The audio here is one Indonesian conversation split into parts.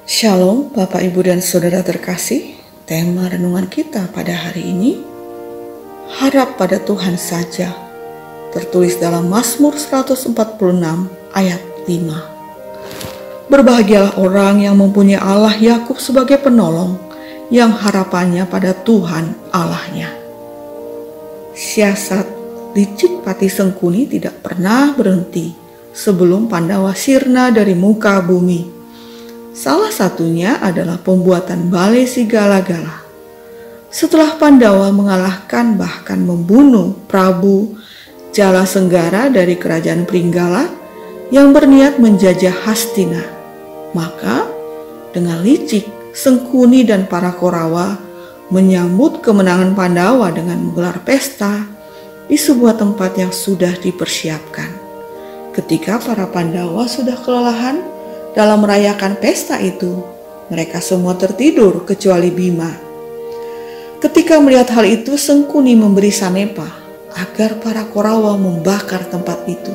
Shalom Bapak Ibu dan Saudara terkasih. Tema renungan kita pada hari ini, harap pada Tuhan saja, tertulis dalam Mazmur 146 ayat 5. Berbahagialah orang yang mempunyai Allah Yakub sebagai penolong, yang harapannya pada Tuhan Allahnya. Siasat licik Pati Sengkuni tidak pernah berhenti sebelum Pandawa sirna dari muka bumi. Salah satunya adalah pembuatan balai si Gala-Gala. Setelah Pandawa mengalahkan bahkan membunuh Prabu Jalasenggara dari kerajaan Pringgala yang berniat menjajah Hastina, maka dengan licik Sengkuni dan para Korawa menyambut kemenangan Pandawa dengan menggelar pesta di sebuah tempat yang sudah dipersiapkan. Ketika para Pandawa sudah kelelahan dalam merayakan pesta itu, mereka semua tertidur kecuali Bima. Ketika melihat hal itu, Sengkuni memberi sanepa agar para Korawa membakar tempat itu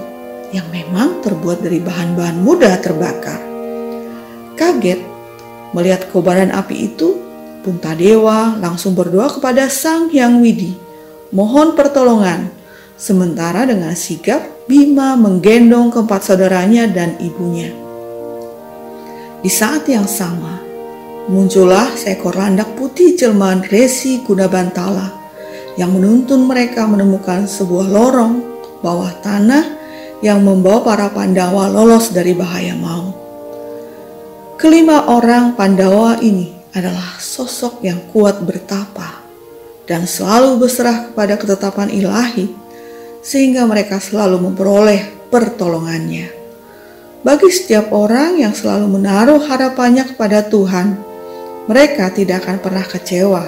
yang memang terbuat dari bahan-bahan mudah terbakar. Kaget melihat kobaran api itu, Puntadewa langsung berdoa kepada Sang Hyang Widi, mohon pertolongan. Sementara dengan sigap Bima menggendong keempat saudaranya dan ibunya. Di saat yang sama, muncullah seekor landak putih jelmaan Resi Gunabantala yang menuntun mereka menemukan sebuah lorong bawah tanah yang membawa para Pandawa lolos dari bahaya maut. Kelima orang Pandawa ini adalah sosok yang kuat bertapa dan selalu berserah kepada ketetapan ilahi, sehingga mereka selalu memperoleh pertolongannya. Bagi setiap orang yang selalu menaruh harapannya kepada Tuhan, mereka tidak akan pernah kecewa,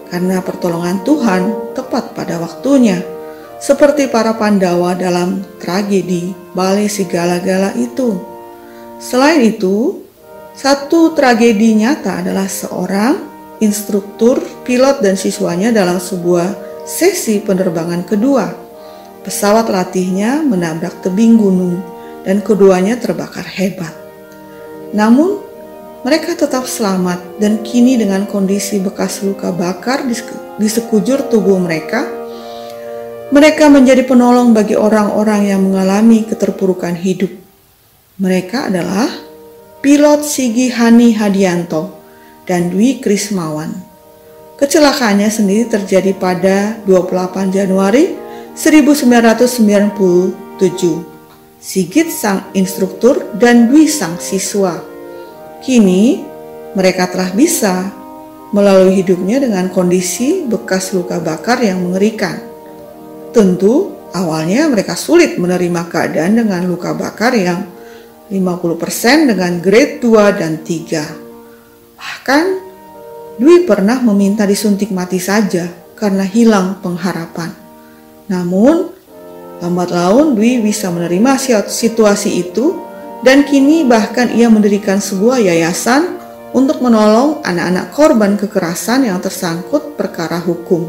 karena pertolongan Tuhan tepat pada waktunya, seperti para Pandawa dalam tragedi balai si Gala-Gala itu. Selain itu, satu tragedi nyata adalah seorang instruktur, pilot dan siswanya dalam sebuah sesi penerbangan kedua. Pesawat latihnya menabrak tebing gunung dan keduanya terbakar hebat. Namun, mereka tetap selamat dan kini dengan kondisi bekas luka bakar di sekujur tubuh mereka menjadi penolong bagi orang-orang yang mengalami keterpurukan hidup. Mereka adalah pilot Sigi Hani Hadianto dan Dwi Krismawan. Kecelakaannya sendiri terjadi pada 28 Januari 1997. Sigit sang instruktur dan Dwi sang siswa. Kini mereka telah bisa melalui hidupnya dengan kondisi bekas luka bakar yang mengerikan. Tentu awalnya mereka sulit menerima keadaan dengan luka bakar yang 50% dengan grade 2 dan 3. Bahkan Dwi pernah meminta disuntik mati saja karena hilang pengharapan. Namun lambat laun Dwi bisa menerima situasi itu dan kini bahkan ia mendirikan sebuah yayasan untuk menolong anak-anak korban kekerasan yang tersangkut perkara hukum.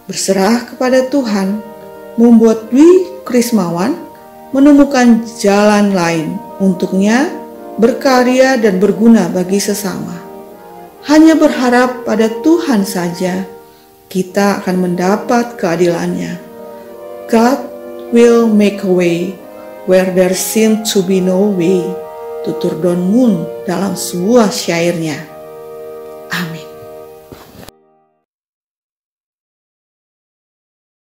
Berserah kepada Tuhan membuat Dwi Krismawan menemukan jalan lain untuknya berkarya dan berguna bagi sesama. Hanya berharap pada Tuhan saja kita akan mendapat keadilannya. God will make a way where there seemed to be no way, tutur Don Moon dalam sebuah syairnya.